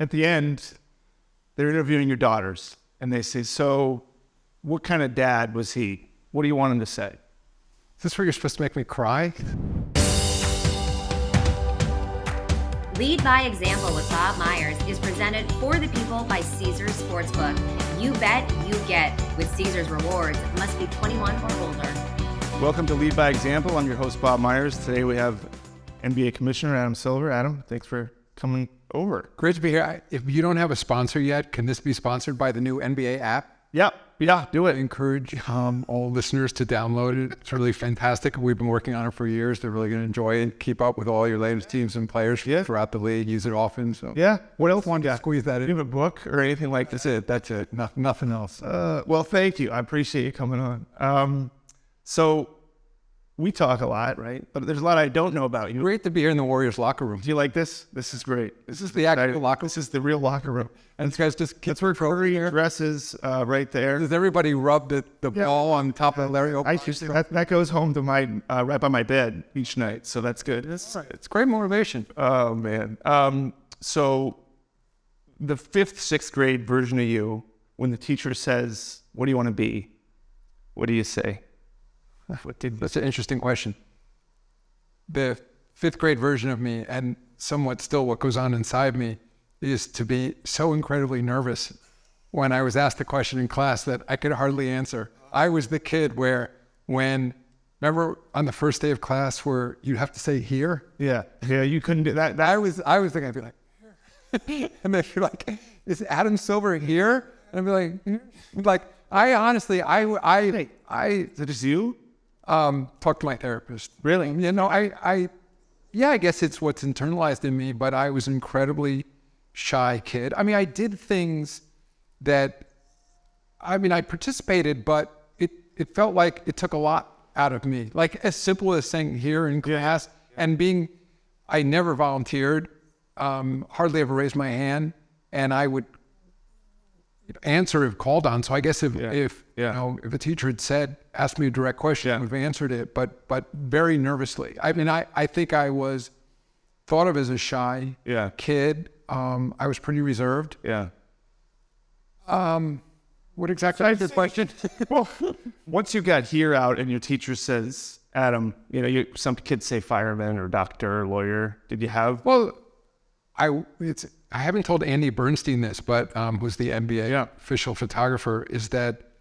at the end, they're interviewing your daughters, and they say, so what kind of dad was he? What do you want him to say? Is this where you're supposed to make me cry? Lead by Example with Bob Myers is presented for the people by Caesars Sportsbook. You bet, you get with Caesars Rewards. Must be 21 or older. Welcome to Lead by Example. I'm your host, Bob Myers. Today we have NBA Commissioner Adam Silver. Adam, thanks for coming over. Great to be here. If you don't have a sponsor yet, can this be sponsored by the new NBA app? Yeah, do it. I encourage all listeners to download it. It's really fantastic. We've been working on it for years. They're really going to enjoy it. Keep up with all your latest teams and players throughout the league. Use it often. So What else? Want to squeeze that in? Do you have a book or anything like this? That's it. Nothing else. Well, thank you. I appreciate you coming on. So we talk a lot, right? But there's a lot I don't know about you. Great to be here in the Warriors locker room. Do you like this? This is great. This is the actual locker room. This is the real locker room. And this guy's just That's where Curry dresses right there. Does everybody rub the ball on top of Larry O'Brien? That goes home to my right by my bed each night, so that's good. It's great motivation. Oh man. So the 5th, 6th grade version of you, when the teacher says, "What do you want to be?" What do you say? That's an interesting question. The 5th grade version of me, and somewhat still what goes on inside me, is to be so incredibly nervous when I was asked a question in class that I could hardly answer. I was the kid remember on the first day of class where you'd have to say here? Yeah, you couldn't do that. I was the guy who'd be like, here. And then you're like, is Adam Silver here? And I'd be like, here? Like, I honestly, Is it just you? Talk to my therapist. Really? You know, I guess it's what's internalized in me, but I was an incredibly shy kid. I mean, I did things that, I participated, but it felt like it took a lot out of me. Like as simple as saying here in class and I never volunteered, hardly ever raised my hand, and I would answer if called on. So I guess if a teacher had asked me a direct question, I would have answered it, but very nervously. I think I was thought of as a shy kid. I was pretty reserved. Yeah. What exactly is your question? Well, once you got here out and your teacher says, Adam, some kids say fireman or doctor or lawyer. Did you have? Well, I haven't told Andy Bernstein this, but who's the NBA official photographer, is that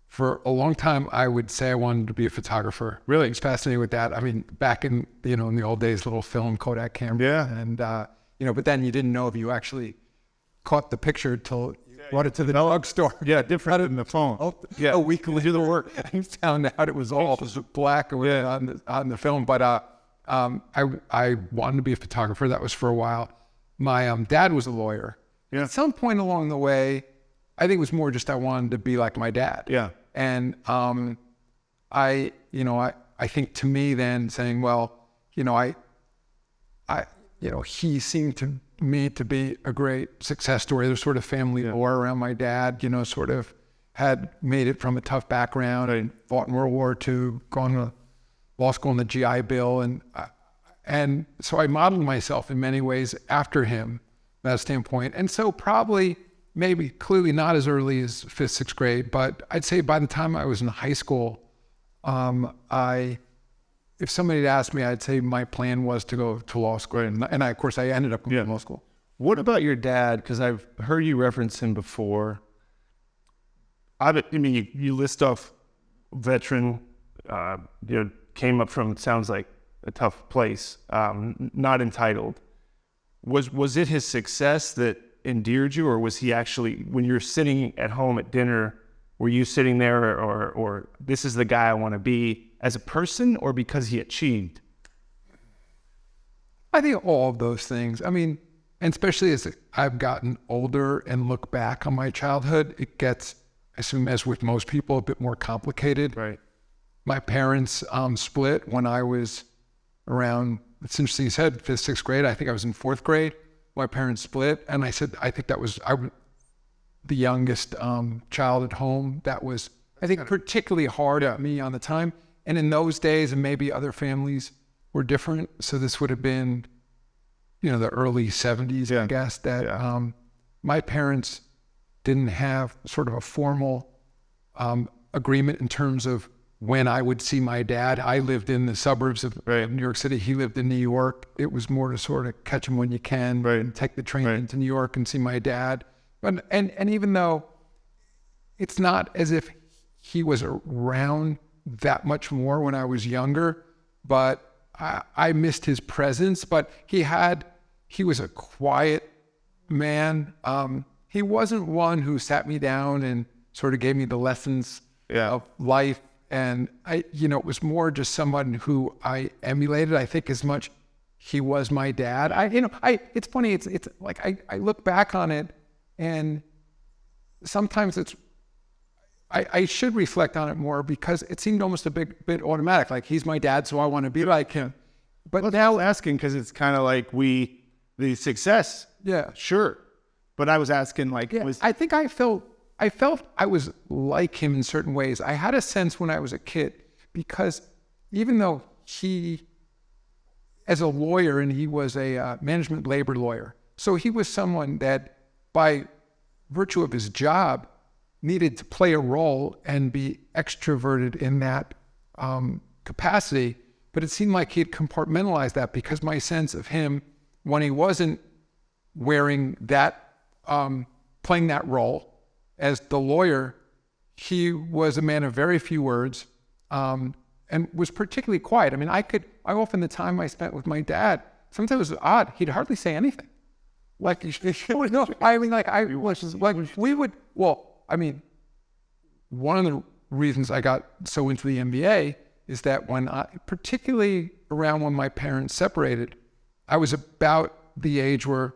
for a long time I would say I wanted to be a photographer. Really? I was fascinated with that. I mean, back in in the old days, little film Kodak camera. Yeah. And but then you didn't know if you actually caught the picture till you brought it to the drugstore. Yeah, different than the phone. A week later, the work. I found out it was all black on the film. But I wanted to be a photographer. That was for a while. My dad was a lawyer. Yeah. At some point along the way, I think it was more just I wanted to be like my dad. Yeah. And I think to me then saying, well, he seemed to me to be a great success story. There's sort of family lore around my dad, sort of had made it from a tough background and fought in World War II, gone to law school in the GI Bill, and so I modeled myself in many ways after him, from that standpoint. And so probably, clearly not as early as 5th, 6th grade, but I'd say by the time I was in high school, if somebody had asked me, I'd say my plan was to go to law school. And of course, I ended up going to law school. What about your dad? Because I've heard you reference him before. You list off veteran, came up from, it sounds like, a tough place, not entitled. Was it his success that endeared you, or was he actually, when you're sitting at home at dinner, were you sitting there or this is the guy I want to be as a person, or because he achieved? I think all of those things. And especially as I've gotten older and look back on my childhood, it gets, I assume as with most people, a bit more complicated. Right. My parents split when I was around, it's interesting you said 5th, 6th grade. I think I was in 4th grade. My parents split, and I said, I think that was the youngest child at home. That was, I think, particularly hard at me on the time. And in those days, and maybe other families were different. So this would have been, the early 70s, I guess, that my parents didn't have sort of a formal agreement in terms of when I would see my dad. I lived in the suburbs of New York City. He lived in New York. It was more to sort of catch him when you can and take the train into New York and see my dad. But and even though it's not as if he was around that much more when I was younger, but I missed his presence. But he was a quiet man. He wasn't one who sat me down and sort of gave me the lessons of life. And it was more just someone who I emulated. I think as much he was my dad. It's funny. It's like I look back on it, and sometimes I should reflect on it more, because it seemed almost a bit automatic. Like, he's my dad, so I want to be like him. But now asking, because it's kind of like the success. Yeah, sure. But I was asking, I think I felt I was like him in certain ways. I had a sense when I was a kid, because even though he, as a lawyer, and he was a management labor lawyer, so he was someone that, by virtue of his job, needed to play a role and be extroverted in that capacity. But it seemed like he had compartmentalized that, because my sense of him, when he wasn't wearing that, playing that role as the lawyer, he was a man of very few words, and was particularly quiet. I mean, I often, the time I spent with my dad, sometimes it was odd. He'd hardly say anything. Like, no, I mean, like, one of the reasons I got so into the NBA is that particularly around when my parents separated, I was about the age where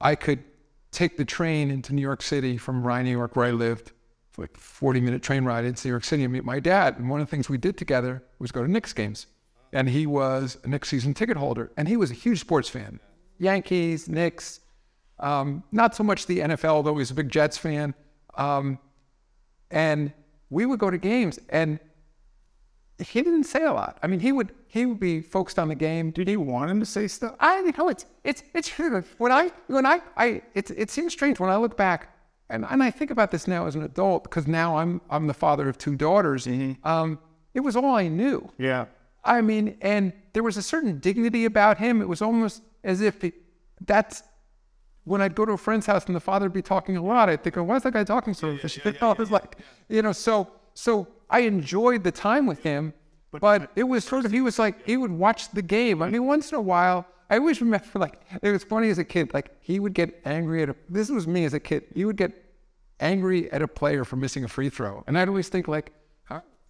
I could take the train into New York City from Rye, New York, where I lived, for like a 40-minute train ride into New York City, and meet my dad. And one of the things we did together was go to Knicks games. And he was a Knicks season ticket holder, and he was a huge sports fan. Yankees, Knicks, not so much the NFL, though he was a big Jets fan. And we would go to games, and he didn't say a lot. I mean, he would be focused on the game. Did he want him to say stuff? I think it's it seems strange when I look back, and I think about this now as an adult, because now I'm the father of two daughters. Mm-hmm. It was all I knew. Yeah. I mean, and there was a certain dignity about him. It was almost as if that's when I'd go to a friend's house and the father would be talking a lot. I'd think, oh, why is that guy talking so much? So I enjoyed the time with him, but it was sort of, he would watch the game. I mean, once in a while, I always remember, it was funny as a kid, he would get angry this was me as a kid, he would get angry at a player for missing a free throw. And I'd always think,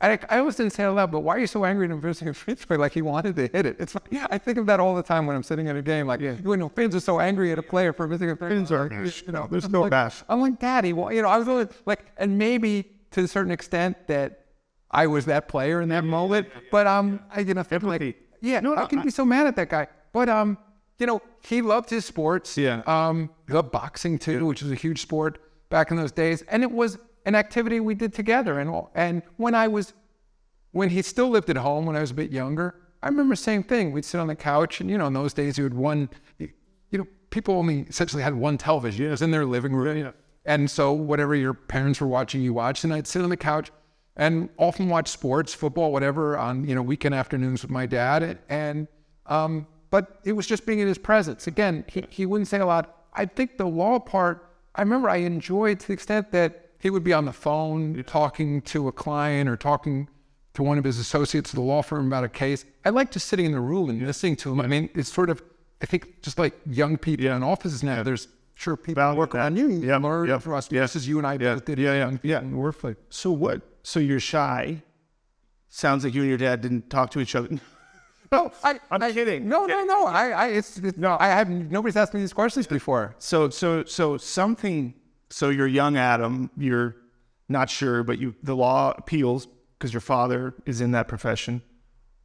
I always didn't say it out loud, but why are you so angry at him for missing a free throw? Like, he wanted to hit it. It's I think of that all the time when I'm sitting at a game. Fans are so angry at a player for missing a free throw. There's no bash. I'm like, Daddy, I was always and maybe to a certain extent that I was that player in that moment. But I can be so mad at that guy. But he loved his sports. Yeah. He loved boxing too, which was a huge sport back in those days, and it was an activity we did together. And when he still lived at home, when I was a bit younger, I remember the same thing. We'd sit on the couch, and in those days people only essentially had one television. It was in their living room. Yeah. And so whatever your parents were watching, you watched. And I'd sit on the couch and often watch sports, football, whatever, on weekend afternoons with my dad. And but it was just being in his presence. Again, he wouldn't say a lot. I think the law part, I remember I enjoyed to the extent that he would be on the phone talking to a client or talking to one of his associates at the law firm about a case. I like just sitting in the room and listening to him. I mean, it's sort of, I think, just like young people in offices now, there's sure people work on you. Yeah. Learn from us. This is you and I both did. Yeah. In the workplace. So you're shy. Sounds like you and your dad didn't talk to each other. No, I'm kidding. No. I have, nobody's asked me these questions before. So you're young Adam, you're not sure, but the law appeals because your father is in that profession.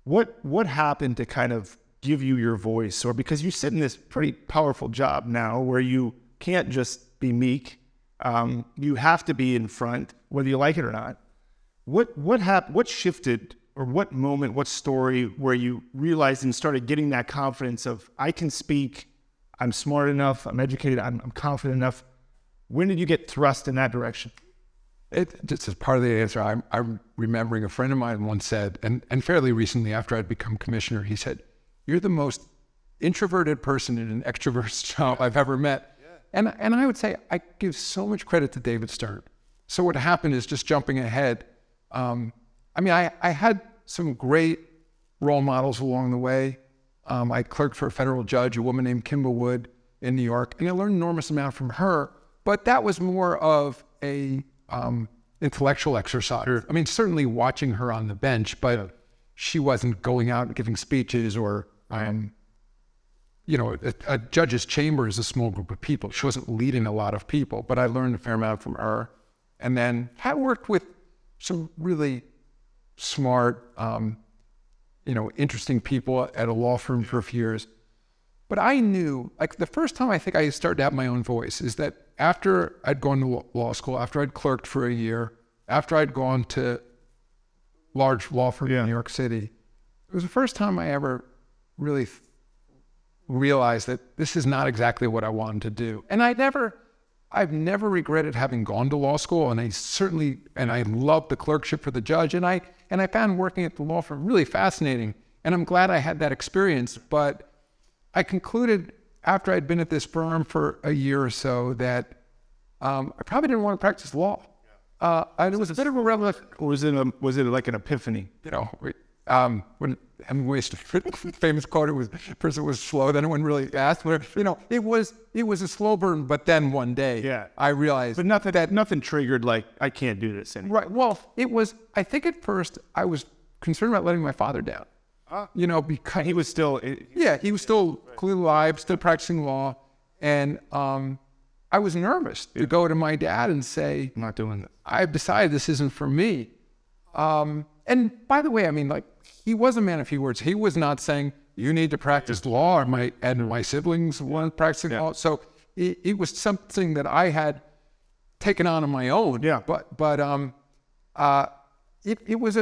What happened to kind of give you your voice? Or because you sit in this pretty powerful job now where you can't just be meek, you have to be in front, whether you like it or not. What happened? What shifted, or what moment, what story where you realized and started getting that confidence of, I can speak, I'm smart enough, I'm educated, I'm confident enough. When did you get thrust in that direction? Just as part of the answer, I'm remembering a friend of mine once said, and fairly recently after I'd become commissioner, he said, "You're the most introverted person in an extrovert's job I've ever met." Yeah. And I would say I give so much credit to David Stern. So what happened is, just jumping ahead, I had some great role models along the way. I clerked for a federal judge, a woman named Kimball Wood in New York, and I learned an enormous amount from her, but that was more of a intellectual exercise. Sure. I mean, certainly watching her on the bench, but she wasn't going out and giving speeches or, a judge's chamber is a small group of people. She wasn't leading a lot of people, but I learned a fair amount from her. And then I worked with some really smart, interesting people at a law firm for a few years. But I knew, like, the first time I think I started to have my own voice is that after I'd gone to law school, after I'd clerked for a year, after I'd gone to large law firm in New York City, it was the first time I ever really realized that this is not exactly what I wanted to do. And I've never regretted having gone to law school, and I loved the clerkship for the judge, and I found working at the law firm really fascinating, and I'm glad I had that experience. But I concluded after I'd been at this firm for a year or so that I probably didn't want to practice law. And it was a bit of a revelation. Was it like an epiphany? When Hemingway's famous quote, it was, first it was slow, then it went really fast. It was a slow burn, but then one day I realized. But nothing triggered like, I can't do this anymore. Right. Well, I think at first I was concerned about letting my father down. Because he was still. He was still clearly alive, still practicing law, and I was nervous to go to my dad and say, "I'm not doing this. I've decided this isn't for me." And by the way, he was a man of few words. He was not saying you need to practice law, or my siblings weren't practicing law. So it was something that I had taken on my own. Yeah. But it was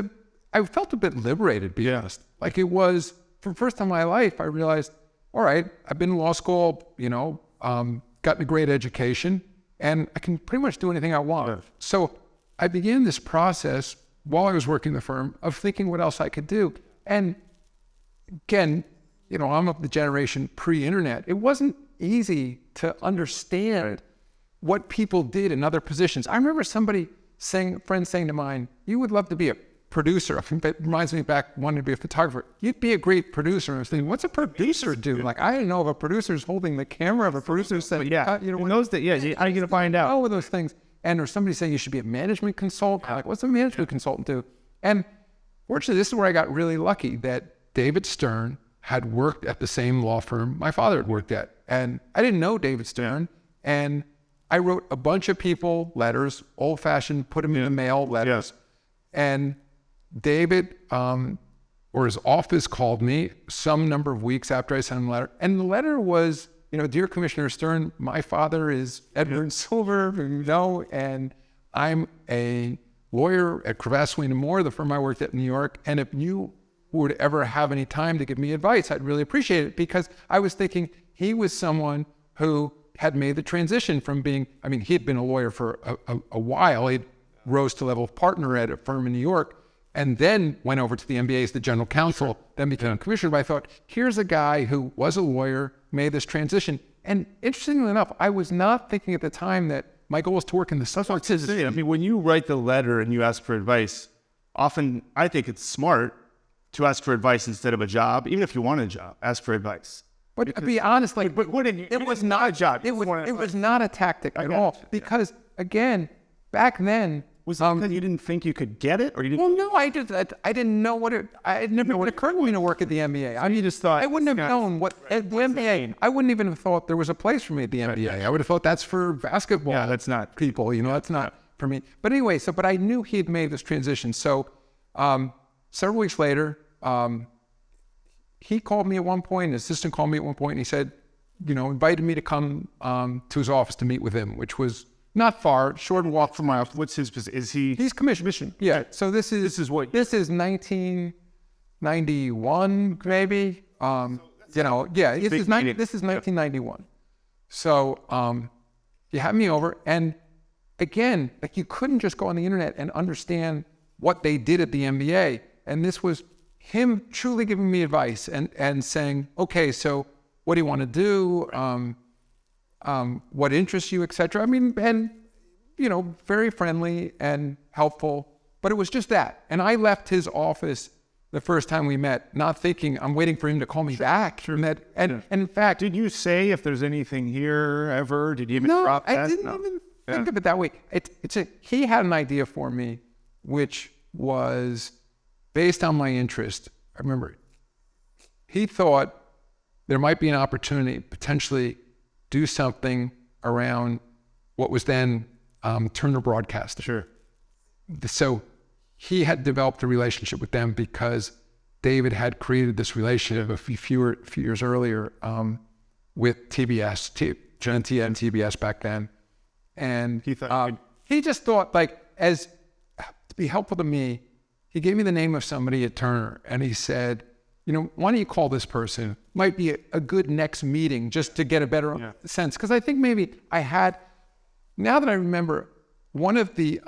I felt a bit liberated, to be honest. Like, it was, for the first time in my life, I realized, all right, I've been in law school, gotten a great education, and I can pretty much do anything I want. Yeah. So I began this process while I was working in the firm of thinking what else I could do. And again, I'm of the generation pre-internet. It wasn't easy to understand what people did in other positions. I remember a friend saying to mine, "You would love to be a producer." It reminds me back wanting to be a photographer. "You'd be a great producer." And I was thinking, what's a producer do? Like, I didn't know if a producer's holding the camera, if a producer's saying, how are you going to find out? All of those things. And there's somebody saying you should be a management consultant. Like, what's a management consultant do? And fortunately, this is where I got really lucky, that David Stern had worked at the same law firm my father had worked at. And I didn't know David Stern. And I wrote a bunch of people letters, old-fashioned, put them in the mail letters. And David, or his office, called me some number of weeks after I sent him a letter. And the letter was, "Dear Commissioner Stern, my father is Edward Silver, and I'm a lawyer at Cravath, Swaine & Moore, the firm I worked at in New York. And if you would ever have any time to give me advice, I'd really appreciate it." Because I was thinking he was someone who had made the transition from being, he had been a lawyer for a while. He rose to level of partner at a firm in New York, and then went over to the NBA as the general counsel, then became a commissioner. But I thought, here's a guy who was a lawyer, made this transition. And interestingly enough, I was not thinking at the time that my goal was to work in the substance. When you write the letter and you ask for advice, often I think it's smart to ask for advice instead of a job. Even if you want a job, ask for advice. But to be honest, it was not a job. It was not a tactic at all. Because, again, back then, was it because you didn't think you could get it, or you didn't? Well, no, I didn't know what it. It never would occur to me to work at the NBA. You just thought I wouldn't have known what at the NBA. I wouldn't even have thought there was a place for me at the NBA. Right. I would have thought that's for basketball. Yeah, that's not people. That's not for me. But anyway, but I knew he had made this transition. So several weeks later, he called me at one point. An assistant called me at one point, and he said, invited me to come to his office to meet with him, which was not far, short walk from my office. What's his position? He's commissioner. Yeah. So this is 1991, maybe. This is 1991. So he had me over, and again, like you couldn't just go on the internet and understand what they did at the NBA. And this was him truly giving me advice and saying, okay, so what do you want to do? What interests you, etc. I mean, and, you know, very friendly and helpful, but it was just that. And I left his office the first time we met, not thinking I'm waiting for him to call me back. And in fact, Did you say if there's anything here ever? Did you even drop that? I didn't even think of it that way. He had an idea for me, which was based on my interest. I remember he thought there might be an opportunity, potentially do something around what was then Turner Broadcasting. Sure. So he had developed a relationship with them because David had created this relationship a few years earlier with TBS, GNT and TBS back then. And he just thought, like, as to be helpful to me, he gave me the name of somebody at Turner, and he said, you know, why don't you call this person? Might be a good next meeting just to get a better sense. Because I think maybe I had, now that I remember, one of the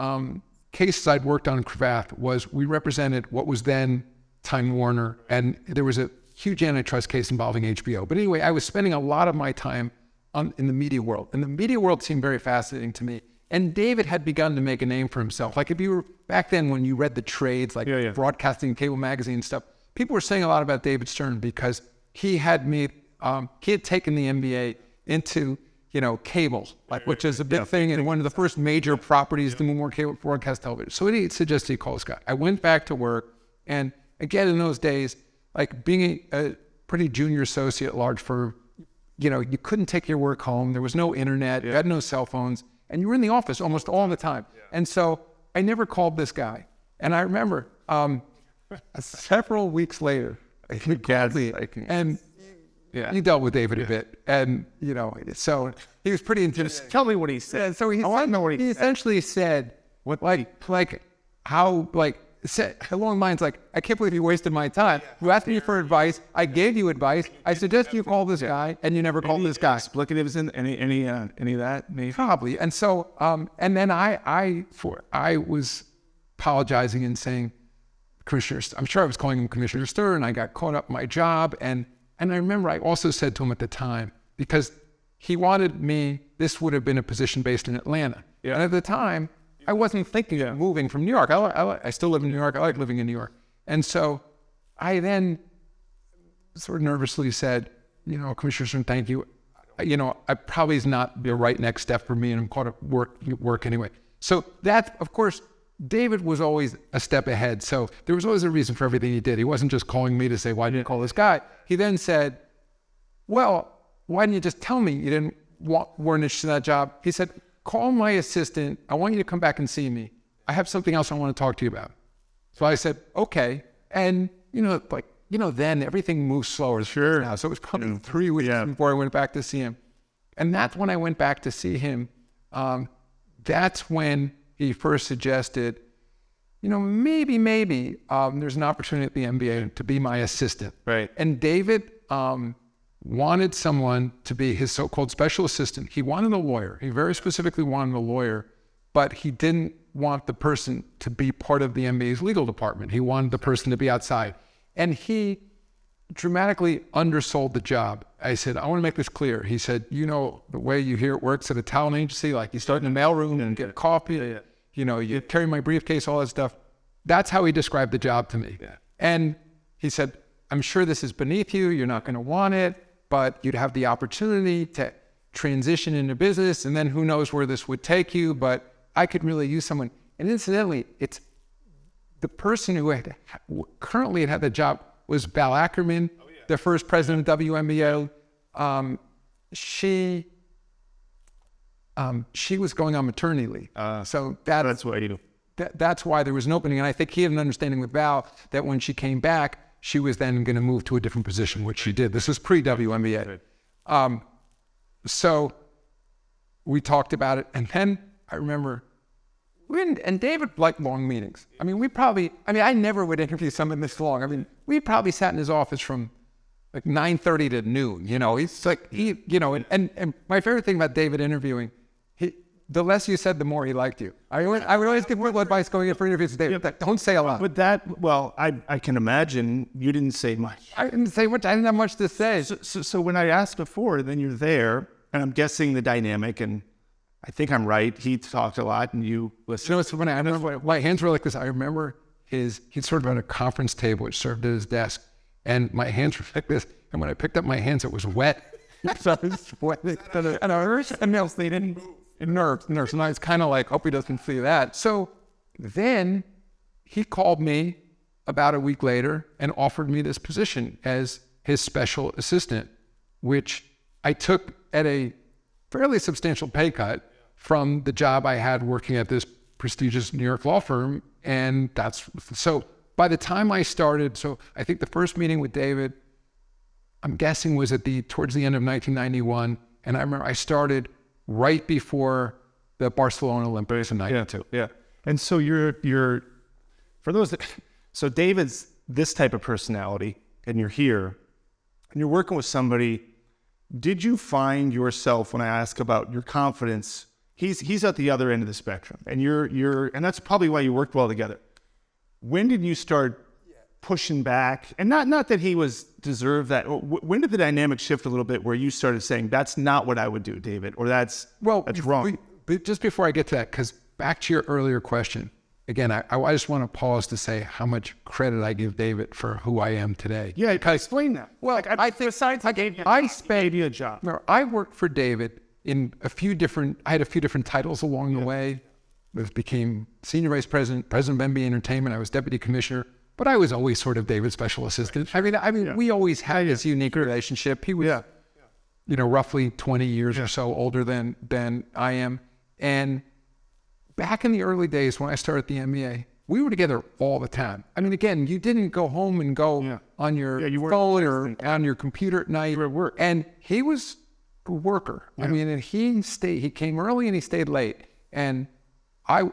cases I'd worked on in Cravath was we represented what was then Time Warner, and there was a huge antitrust case involving HBO. But anyway, I was spending a lot of my time in the media world, and the media world seemed very fascinating to me. And David had begun to make a name for himself. Like if you were back then when you read the trades, like Broadcasting Cable Magazine and stuff, people were saying a lot about David Stern because he had made, he had taken the NBA into, you know, cable, like which is a big thing and one of the first major properties to move more cable broadcast television. So he suggested he call this guy. I went back to work, and again in those days, like being a pretty junior associate at large firm, you know, you couldn't take your work home. There was no internet, you had no cell phones, and you were in the office almost all the time. And so I never called this guy. And I remember several weeks later, and he dealt with David a bit. And, you know, so he was pretty intense. Tell me what he said. So he essentially said, said along the lines like, I can't believe you wasted my time. You asked me for advice. I gave you advice. I suggest you call this guy, and you never called this guy. Explicatives in any of that? Maybe? Probably. And so, and then I was apologizing and saying, Commissioner, I'm sure I was calling him Commissioner Stern. I got caught up in my job, and I remember I also said to him at the time, because he wanted me, this would have been a position based in Atlanta. And at the time, I wasn't thinking of moving from New York. I still live in New York. I like living in New York. And so I then sort of nervously said, you know, Commissioner Stern, thank you. You know, I probably is not the right next step for me, and I'm caught up work anyway. So that, of course, David was always a step ahead. So there was always a reason for everything he did. He wasn't just calling me to say, why didn't you call this guy? He then said, well, why didn't you just tell me you weren't interested in that job? He said, call my assistant. I want you to come back and see me. I have something else I want to talk to you about. So I said, okay. And, you know, like, you know, then everything moves slower. Sure. Now. So it was probably 3 weeks before I went back to see him. And that's when I went back to see him. That's when he first suggested, you know, maybe there's an opportunity at the NBA to be my assistant. Right. And David wanted someone to be his so-called special assistant. He wanted a lawyer. He very specifically wanted a lawyer, but he didn't want the person to be part of the NBA's legal department. He wanted the person to be outside. And he dramatically undersold the job. I said, I want to make this clear. He said, you know, the way you hear it works at a talent agency, like you start in the mailroom and get coffee, you know, you carry my briefcase, all that stuff. That's how he described the job to me. And he said, I'm sure this is beneath you. You're not going to want it, but you'd have the opportunity to transition into business, and then who knows where this would take you, but I could really use someone. And incidentally, it's the person who currently had the job was Val Ackerman, the first president of WNBA. She was going on maternity leave. So that's why that's why there was an opening. And I think he had an understanding with Val that when she came back, she was then going to move to a different position, which she did. This was pre-WNBA. So we talked about it. And then I remember, and David liked long meetings. I mean, I never would interview someone this long. I mean, we probably sat in his office from like 9:30 to noon, you know. He's like, you know, and my favorite thing about David interviewing, the less you said, the more he liked you. I would always give real advice going in for interviews with David. Don't say a lot. But I can imagine you didn't say much. I didn't say much. I didn't have much to say. So when I asked before, then you're there, and I'm guessing the dynamic, and I think I'm right. He talked a lot, and you listened. You know, it's funny. I remember my hands were like this. I remember he'd sort of at a conference table which served at his desk, and my hands were like this. And when I picked up my hands, it was wet. So I was sweating. And I heard something else. They didn't nerves. And I was kind of like, hope he doesn't see that. So then he called me about a week later and offered me this position as his special assistant, which I took at a fairly substantial pay cut from the job I had working at this prestigious New York law firm. And so by the time I started, so I think the first meeting with David, I'm guessing was towards the end of 1991. And I remember I started right before the Barcelona Olympics in 92. Yeah. And so you're for those that, so David's this type of personality, and you're here, and you're working with somebody. Did you find yourself, when I ask about your confidence, he's at the other end of the spectrum, and and that's probably why you worked well together. When did you start pushing back? And not that he deserved that. When did the dynamic shift a little bit where you started saying, that's not what I would do, David, or that's wrong? But just before I get to that, because back to your earlier question, again, I just want to pause to say how much credit I give David for who I am today. Yeah, can I explain that? Well, I think besides I gave you a job. I worked for David in I had a few different titles along the way. Became senior vice president, president of NBA Entertainment. I was deputy commissioner, but I was always sort of David's special assistant. I mean, we always had this unique relationship. He was, roughly 20 years or so older than I am. And back in the early days when I started the NBA, we were together all the time. I mean, again, you didn't go home and go on your phone or on your computer at night. You were at work. And he was a worker. I mean, and he came early and he stayed late. And I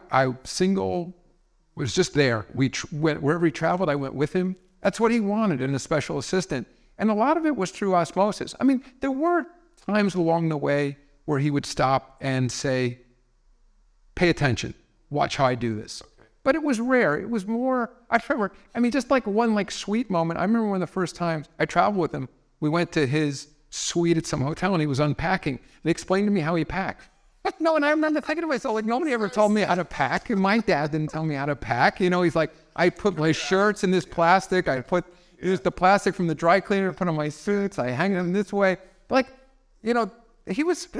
was just there. We went wherever he traveled, I went with him. That's what he wanted in a special assistant. And a lot of it was through osmosis. I mean, there were times along the way where he would stop and say, pay attention, watch how I do this. Okay. But it was rare. It was more, just like one sweet moment. I remember when the first time I traveled with him, we went to his suite at some hotel and he was unpacking. And he explained to me how he packed. No, and I remember thinking to myself, nobody ever told me how to pack. And my dad didn't tell me how to pack. He's like, I put my shirts in this plastic. I use the plastic from the dry cleaner, put on my suits. I hang them this way. This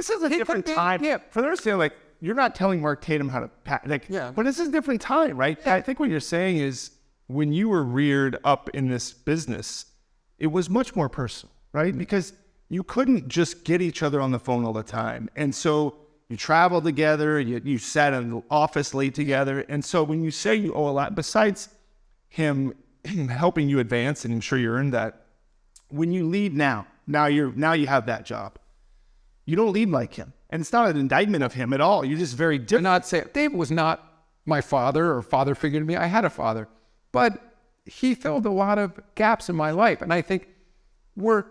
is a different time. Yeah. For the rest of you, you're not telling Mark Tatum how to pack. But this is a different time, right? Yeah. I think what you're saying is when you were reared up in this business, it was much more personal, right? Because you couldn't just get each other on the phone all the time. And so you traveled together, you sat in the office late together. And so when you say you owe a lot, besides him helping you advance, and I'm sure you earned that, when you lead now you have that job. You don't lead like him. And it's not an indictment of him at all. You're just very different. David was not my father or father figure to me. I had a father. But he filled a lot of gaps in my life. And I think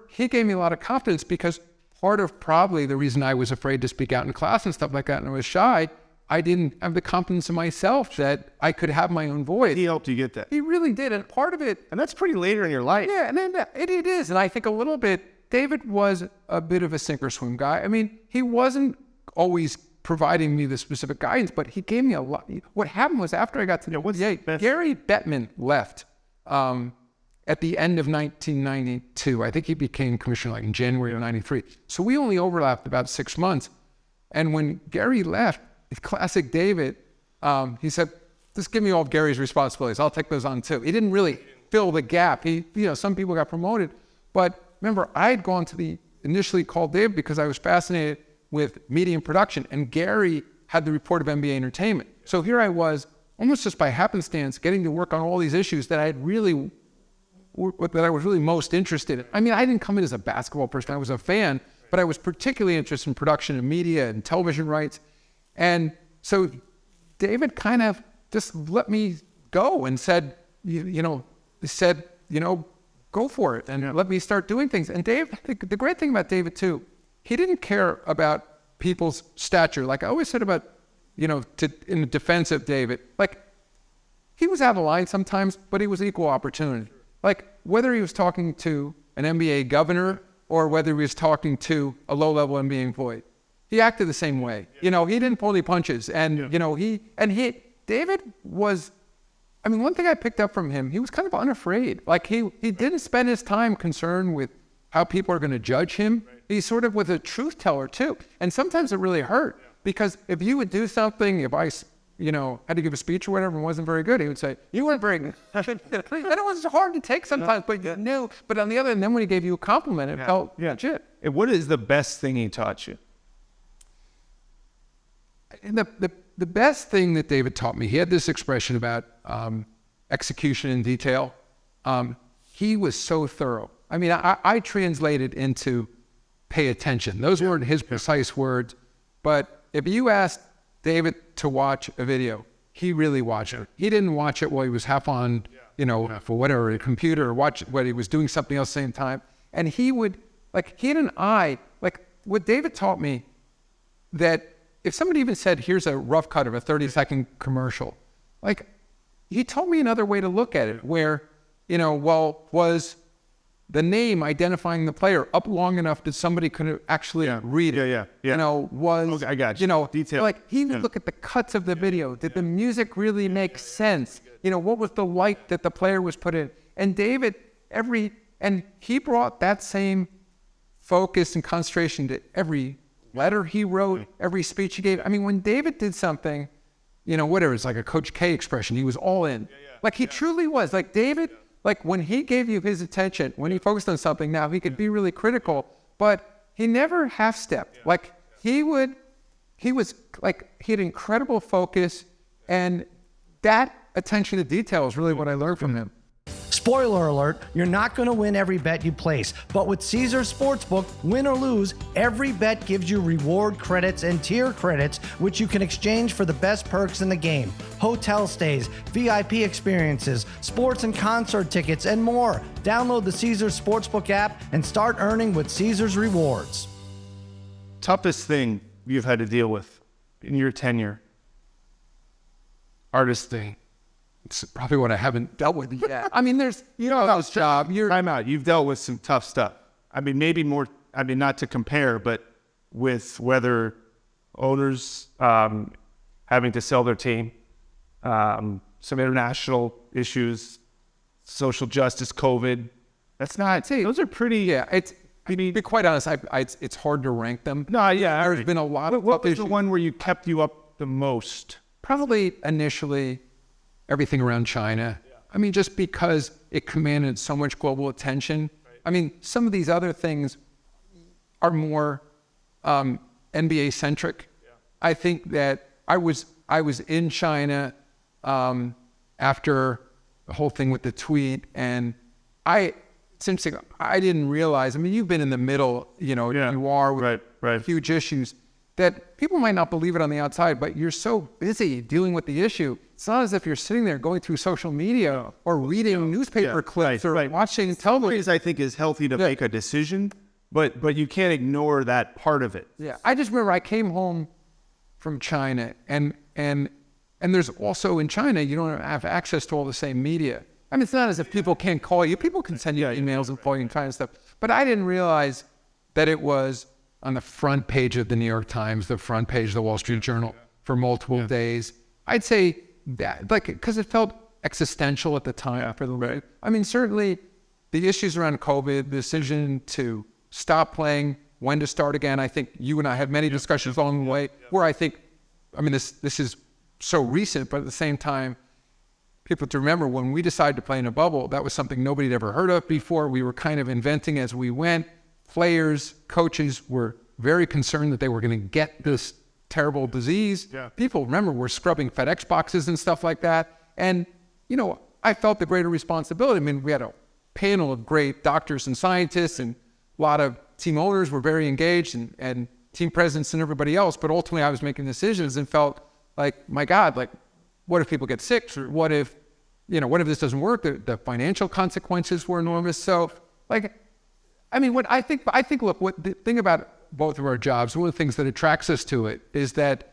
he gave me a lot of confidence because part of probably the reason I was afraid to speak out in class and stuff like that and I was shy, I didn't have the confidence in myself that I could have my own voice. He helped you get that. He really did. And part of it... And that's pretty later in your life. Yeah, and then it is. And I think a little bit, David was a bit of a sink or swim guy. I mean, he wasn't always providing me the specific guidance, but he gave me a lot. What happened was after I got to Gary Bettman left at the end of 1992. I think he became commissioner in January of 93. So we only overlapped about 6 months. And when Gary left, classic David, he said, just give me all of Gary's responsibilities. I'll take those on too. He didn't really fill the gap. Some people got promoted. But remember, I had gone to initially called David because I was fascinated with media and production. And Gary had the report of NBA Entertainment. So here I was, almost just by happenstance, getting to work on all these issues that I was really most interested in. I mean, I didn't come in as a basketball person. I was a fan, but I was particularly interested in production and media and television rights. And so David kind of just let me go and said, go for it and let me start doing things. And Dave, the great thing about David too, he didn't care about people's stature. Like I always said about, in the defense of David, like he was out of line sometimes, but he was equal opportunity. Like whether he was talking to an NBA governor or whether he was talking to a low-level NBA employee, he acted the same way. He didn't pull any punches. And, David was, one thing I picked up from him, he was kind of unafraid. Like he didn't spend his time concerned with how people are going to judge him. Right. He's sort of with a truth teller too. And sometimes it really hurt because if you would do something, if I, had to give a speech or whatever and wasn't very good, he would say, you weren't very good. And it was hard to take sometimes, but you knew. But on the other hand, then when he gave you a compliment, it felt legit. And what is the best thing he taught you? And the best thing that David taught me, he had this expression about execution in detail. He was so thorough. I translated into pay attention. Those weren't his precise words, but if you asked David to watch a video, he really watched it. He didn't watch it while he was half on, for whatever, a computer, or watch it when he was doing something else at the same time. And he would, he had an eye, what David taught me, that if somebody even said, here's a rough cut of a 30-second commercial, he told me another way to look at it where, was the name identifying the player up long enough that somebody could actually read it? Okay, I got you. Detail. He would look at the cuts of the video. Did the music really make sense? What was the light that the player was put in? And David, and he brought that same focus and concentration to every letter he wrote, every speech he gave. When David did something, whatever, it's like a Coach K expression, he was all in. He truly was. David, when he gave you his attention, when he focused on something, now he could be really critical, but he never half-stepped. He had incredible focus, and that attention to detail is really what I learned from him. Spoiler alert, you're not going to win every bet you place, but with Caesars Sportsbook, win or lose, every bet gives you reward credits and tier credits, which you can exchange for the best perks in the game. Hotel stays, VIP experiences, sports and concert tickets, and more. Download the Caesars Sportsbook app and start earning with Caesars Rewards. Toughest thing you've had to deal with in your tenure? Hardest thing. It's probably what I haven't dealt with yet. There's, this job. Time out. You've dealt with some tough stuff. Maybe more, not to compare, but with whether owners having to sell their team, some international issues, social justice, COVID. Those are pretty. Yeah, to be quite honest, it's hard to rank them. No, yeah. There's been a lot of What was the one where you kept you up the most? Probably initially everything around China. Just because it commanded so much global attention. Right. Some of these other things are more NBA centric. Yeah. I think that I was in China after the whole thing with the tweet, and it's interesting. I didn't realize. You've been in the middle. You are with huge issues that people might not believe it on the outside, but you're so busy dealing with the issue. It's not as if you're sitting there going through social media or reading newspaper clips or watching television. I think is healthy to make a decision, but you can't ignore that part of it. Yeah, I just remember I came home from China, and there's also in China you don't have access to all the same media. It's not as if people can't call you. People can send you emails and call you and kind of stuff. But I didn't realize that it was on the front page of the New York Times, the front page of the Wall Street Journal for multiple days. I'd say that, because it felt existential at the time for the league. Certainly the issues around COVID, the decision to stop playing, when to start again. I think you and I had many discussions along the way where I think, this is so recent, but at the same time, people to remember when we decided to play in a bubble, that was something nobody had ever heard of before. We were kind of inventing as we went. Players, coaches were very concerned that they were going to get this terrible disease. Yeah. People, remember, were scrubbing FedEx boxes and stuff like that. And, I felt the greater responsibility. We had a panel of great doctors and scientists, and a lot of team owners were very engaged, and team presidents and everybody else. But ultimately, I was making decisions and felt like, my God, what if people get sick? Or what if this doesn't work? The financial consequences were enormous. So, what I think, look, what the thing about both of our jobs, one of the things that attracts us to it is that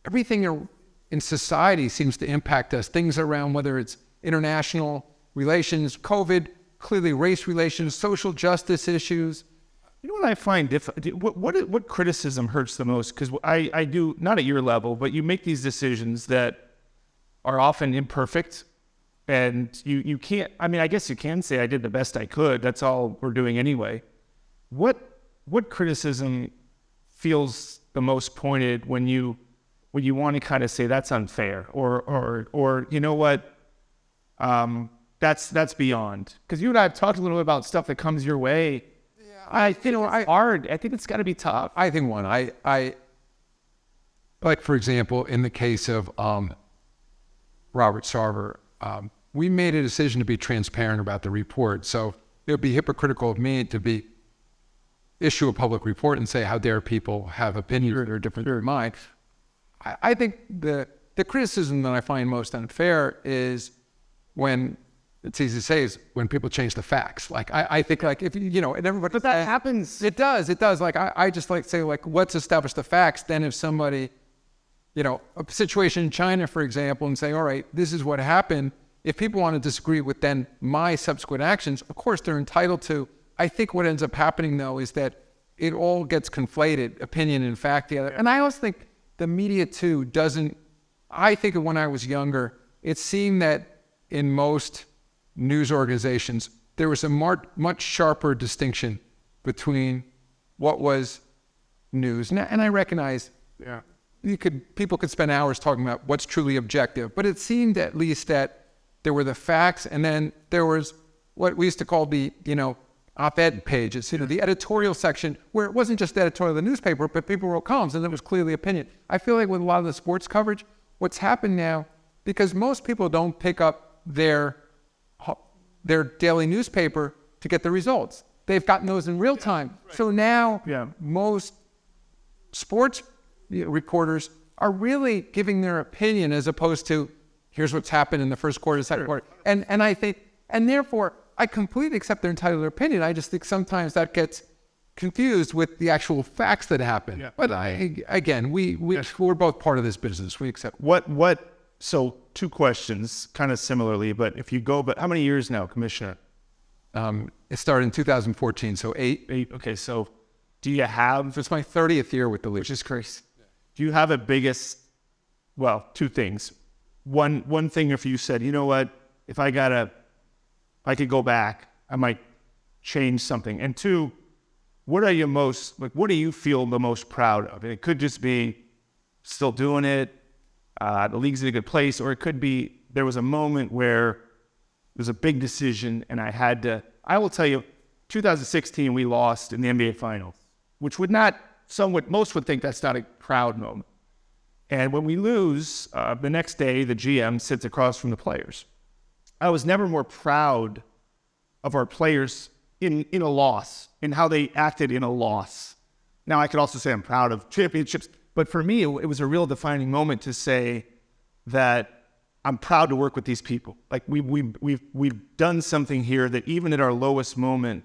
everything in society seems to impact us. Things around whether it's international relations, COVID, clearly race relations, social justice issues. You know what I find difficult? What criticism hurts the most? Because I do, not at your level, but you make these decisions that are often imperfect, and you can't. I mean, I guess you can say I did the best I could. That's all we're doing anyway. What criticism feels the most pointed when you want to kind of say that's unfair, or you know what, that's beyond? Because you and I have talked a little bit about stuff that comes your way. I think it's hard. I think it's got to be tough. I think I like, for example, in the case of Robert Sarver, we made a decision to be transparent about the report. So it would be hypocritical of me to issue a public report and say, how dare people have opinions that are different than mine. I think the criticism that I find most unfair is when, it's easy to say, is when people change the facts. Like, I think, like, if you know, and everybody... But that happens. It does. Like, I just like to say, like, let's establish the facts. Then if somebody, you know, a situation in China, for example, and say, all right, this is what happened. If people want to disagree with then my subsequent actions, of course, they're entitled to. I think what ends up happening, though, is that it all gets conflated, opinion and fact together. And I also think the media, too, doesn't... I think of when I was younger, it seemed that in most news organizations, there was a much sharper distinction between what was news. And I recognize people could spend hours talking about what's truly objective, but it seemed at least that there were the facts, and then there was what we used to call the, op-ed pages, the editorial section, where it wasn't just the editorial of the newspaper, but people wrote columns, and it was clearly opinion. I feel like with a lot of the sports coverage, what's happened now, because most people don't pick up their daily newspaper to get the results. They've gotten those in real time. Right. So now most sports reporters are really giving their opinion as opposed to here's what's happened in the first quarter, second quarter. And I think, and therefore I completely accept their entitled opinion. I just think sometimes that gets confused with the actual facts that happen. Yeah. But we're both part of this business. We accept. So 2 questions, kind of similarly, but if you go, but how many years now, Commissioner? It started in 2014, so 8. Okay, so do you have... It's my 30th year with the league. Which is crazy. Do you have a biggest... Well, 2 things. One thing, if you said, you know what, if I could go back, I might change something. And 2, what do you feel the most proud of? And it could just be still doing it, the league's in a good place, or it could be there was a moment where there's a big decision and I will tell you, 2016 we lost in the NBA Finals, which most would think that's not a proud moment. And when we lose, the next day the GM sits across from the players. I was never more proud of our players in a loss, in how they acted in a loss. Now I could also say I'm proud of championships, but for me, it was a real defining moment to say that I'm proud to work with these people. Like we've done something here that even at our lowest moment,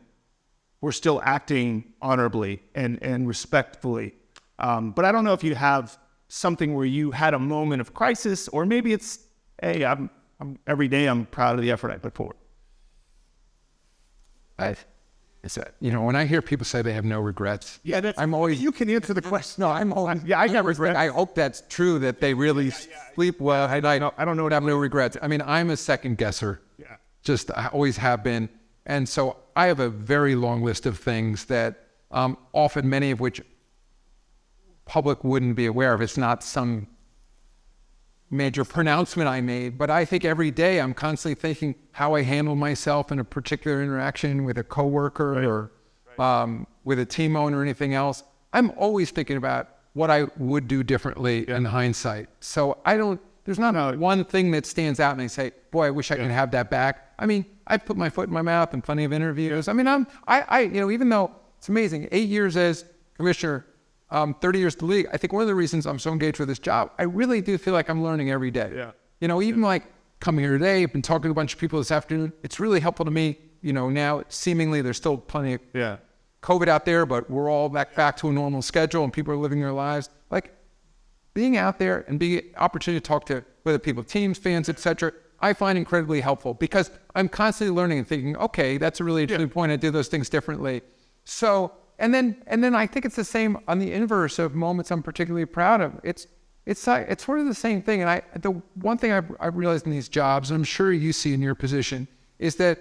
we're still acting honorably and respectfully. But I don't know if you have something where you had a moment of crisis, or maybe it's, hey, every day I'm proud of the effort I put forward. When I hear people say they have no regrets, I'm always... You can answer the question. No, I'm always... I got regrets. I hope that's true, that they really sleep well. I don't know what I have no regrets. I mean, I'm a second guesser. Yeah. I always have been. And so I have a very long list of things that often many of which public wouldn't be aware of. It's not some major pronouncement I made, but I think every day I'm constantly thinking how I handle myself in a particular interaction with a coworker or with a team owner or anything else. I'm always thinking about what I would do differently in hindsight. So there's not one thing that stands out and I say, boy, I wish I could have that back. I mean, I put my foot in my mouth in plenty of interviews. I mean, even though it's amazing, 8 years as commissioner, 30 years to the league, I think one of the reasons I'm so engaged with this job, I really do feel like I'm learning every day. Yeah. Even like coming here today, I've been talking to a bunch of people this afternoon. It's really helpful to me, now seemingly there's still plenty of COVID out there, but we're all back to a normal schedule and people are living their lives. Like being out there and being an opportunity to talk to whether people, teams, fans, etc., I find incredibly helpful because I'm constantly learning and thinking, okay, that's a really interesting point. I do those things differently. So, and then I think it's the same on the inverse of moments I'm particularly proud of. It's sort of the same thing. And the one thing I've realized in these jobs, and I'm sure you see in your position, is that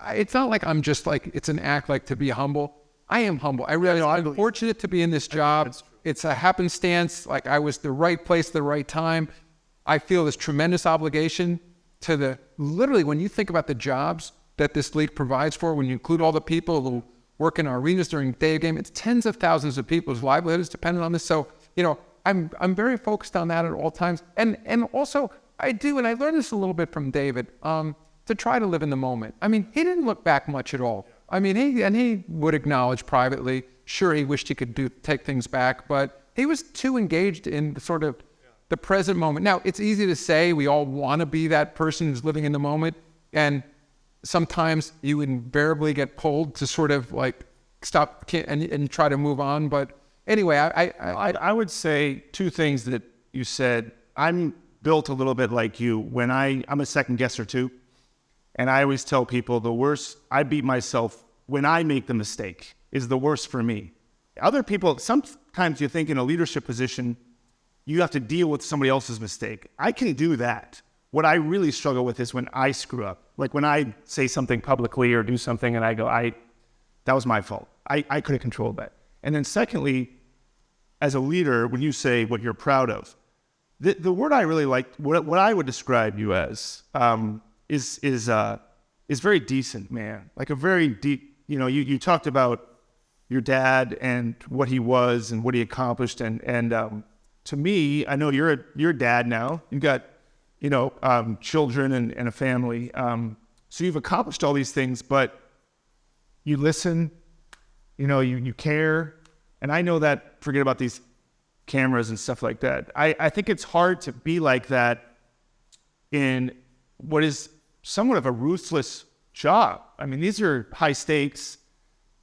it's not like I'm just like, it's an act like to be humble. I am humble. I realize I'm fortunate to be in this job. It's a happenstance. Like I was the right place at the right time. I feel this tremendous obligation to literally when you think about the jobs that this league provides for, when you include all the people who work in our arenas during day game, it's tens of thousands of people's livelihood is dependent on this. So, I'm very focused on that at all times. And also I do, and I learned this a little bit from David, to try to live in the moment. I mean, he didn't look back much at all. I mean, he would acknowledge privately, sure, he wished he could take things back, but he was too engaged in sort of the present moment. Now, it's easy to say we all want to be that person who's living in the moment, and sometimes you invariably get pulled to sort of like stop and try to move on. But anyway, I would say two things that you said. I'm built a little bit like you. When I'm a second guesser too. And I always tell people the worst, I beat myself when I make the mistake is the worst for me. Other people, sometimes you think in a leadership position, you have to deal with somebody else's mistake. I can do that. What I really struggle with is when I screw up. Like when I say something publicly or do something and I go, that was my fault. I could have controlled that. And then secondly, as a leader, when you say what you're proud of, the word I really like, what I would describe you as, is very decent, man. Like a very deep, you talked about your dad and what he was and what he accomplished. And to me, I know you're a dad now. You've got, children and a family. So you've accomplished all these things, but you listen, you care. And I know that, forget about these cameras and stuff like that. I think it's hard to be like that in what is somewhat of a ruthless job. I mean, these are high stakes.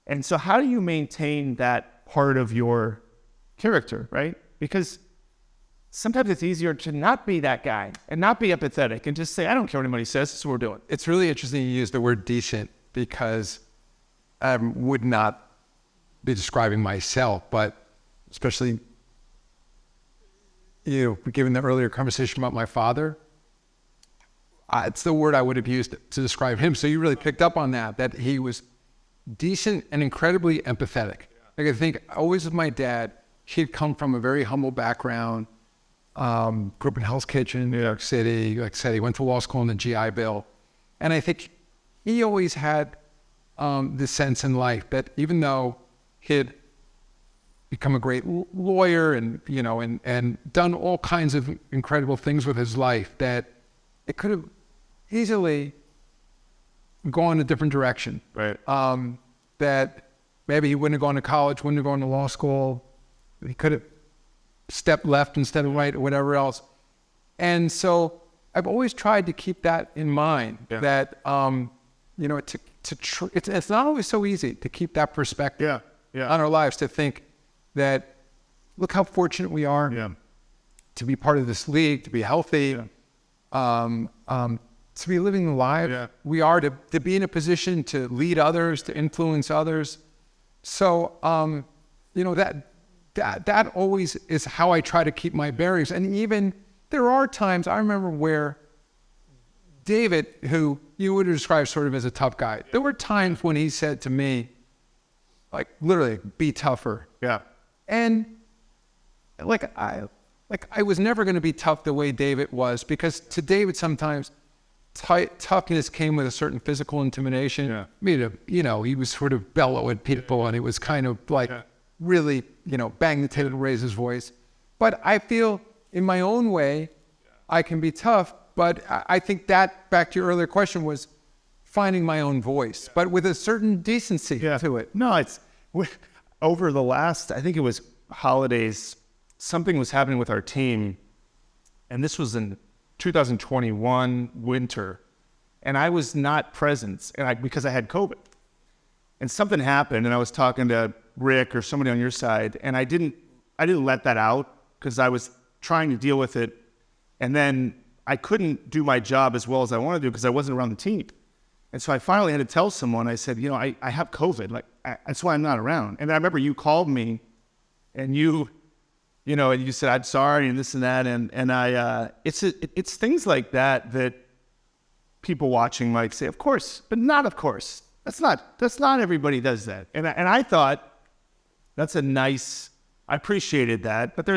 And so how do you maintain that part of your character, right? Because sometimes it's easier to not be that guy and not be empathetic and just say, I don't care what anybody says, this is what we're doing. It's really interesting you use the word decent because I would not be describing myself, but especially, given the earlier conversation about my father, it's the word I would have used to describe him. So you really picked up on that he was decent and incredibly empathetic. Like I think always with my dad, he'd come from a very humble background, grew up in Hell's Kitchen, New York City. Like I said, he went to law school on the GI Bill. And I think he always had this sense in life that even though he'd become a great lawyer and, and done all kinds of incredible things with his life, that it could have easily gone a different direction. Right. That maybe he wouldn't have gone to college, wouldn't have gone to law school. He could have stepped left instead of right or whatever else. And so I've always tried to keep that in mind, that, it's not always so easy to keep that perspective on our lives, to think that, look how fortunate we are to be part of this league, to be healthy, to be living the life we are, to be in a position to lead others, to influence others. So, that always is how I try to keep my bearings. And even there are times I remember where David, who you would describe sort of as a tough guy, there were times when he said to me, like literally, be tougher. Yeah. And I was never going to be tough the way David was, because to David sometimes toughness came with a certain physical intimidation. I mean, he was sort of bellow at people, and it was kind of like really, bang the table, raise his voice. But I feel in my own way, I can be tough. But I think that, back to your earlier question, was finding my own voice, but with a certain decency to it. No, it's over the last, I think it was holidays, something was happening with our team, and this was in 2021 winter, and I was not present, because I had COVID. and something happened, and I was talking to Rick or somebody on your side, and I didn't let that out because I was trying to deal with it, and then I couldn't do my job as well as I wanted to do because I wasn't around the team. And so I finally had to tell someone. I said, I have COVID. Like, that's why I'm not around. And I remember you called me, and you said, I'm sorry, and this and that. And it's things like that people watching might say, of course, but not of course. That's not everybody does that. And I thought that's I appreciated that. But the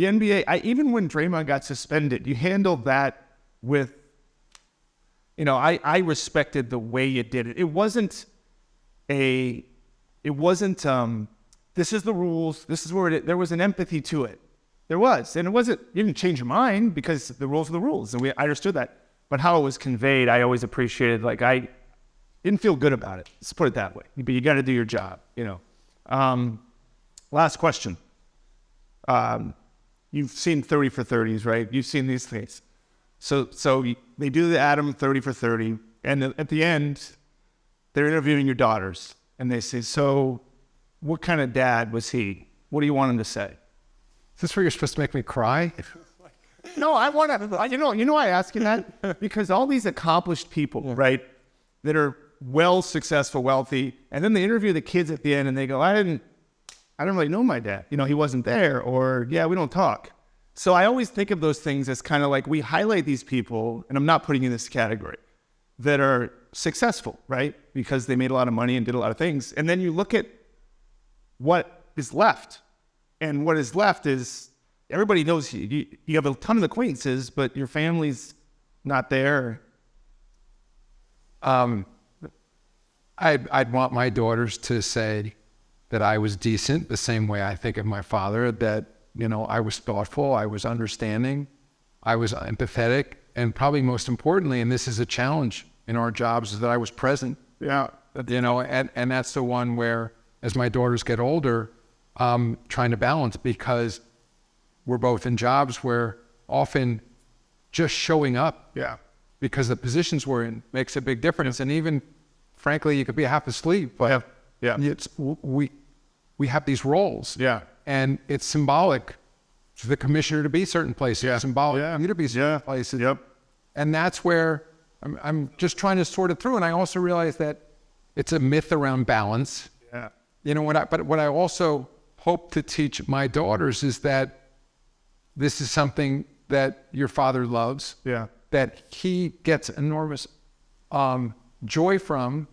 NBA, even when Draymond got suspended, you handled that with, I respected the way you did it. It wasn't, this is the rules, this is where it is. There was an empathy to it. There was. And it wasn't, you didn't change your mind because the rules are the rules. And I understood that. But how it was conveyed, I always appreciated. Like, I didn't feel good about it. Let's put it that way. But you got to do your job, Last question. You've seen 30 for 30s, right? You've seen these things. So they do the Adam 30 for 30, and at the end, they're interviewing your daughters, and they say, so what kind of dad was he? What do you want him to say? Is this where you're supposed to make me cry? No, I want to, I ask you that? Because all these accomplished people, right, that are well successful, wealthy, and then they interview the kids at the end, and they go, I don't really know my dad. He wasn't there, or, yeah, we don't talk. So I always think of those things as kind of like we highlight these people, and I'm not putting in this category, that are successful, right? Because they made a lot of money and did a lot of things. And then you look at what is left. And what is left is everybody knows you have a ton of acquaintances, but your family's not there. I'd want my daughters to say that I was decent, the same way I think of my father, that I was thoughtful, I was understanding, I was empathetic, and probably most importantly, and this is a challenge in our jobs, is that I was present. Yeah. And that's the one where, as my daughters get older, trying to balance, because we're both in jobs where often just showing up, because the positions we're in makes a big difference. And even, frankly, you could be half asleep, but we have these roles. Yeah. And it's symbolic for the commissioner to be certain places, symbolic for you to be certain places. Yep. And that's where I'm just trying to sort it through. And I also realize that it's a myth around balance. Yeah. What I also hope to teach my daughters is that this is something that your father loves, that he gets enormous joy from,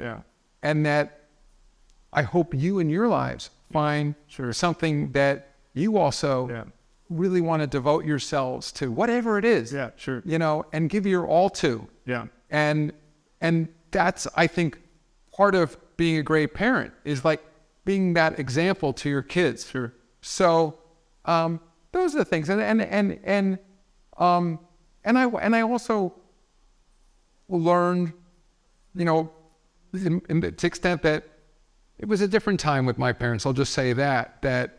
and that I hope you in your lives find something that you also really want to devote yourselves to, whatever it is, and give your all to. Yeah. And that's, I think, part of being a great parent is like being that example to your kids. Sure. So those are the things. And I also learned, to the extent that it was a different time with my parents. I'll just say that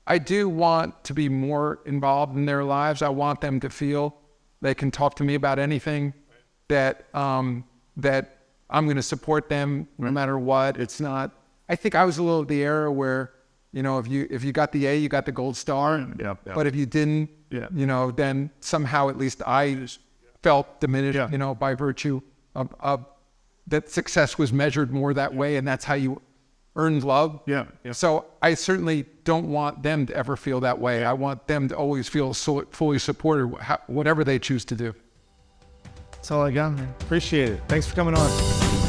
I do want to be more involved in their lives. I want them to feel they can talk to me about anything, that that I'm going to support them no matter what. It's not, I think I was a little of the era where, if you got the A, you got the gold star. But if you didn't, then somehow at least I felt diminished, by virtue of that success was measured more that way, and that's how you earned love. So I certainly don't want them to ever feel that way. I want them to always feel fully supported, whatever they choose to do. That's all I got, man. Appreciate it. Thanks for coming on.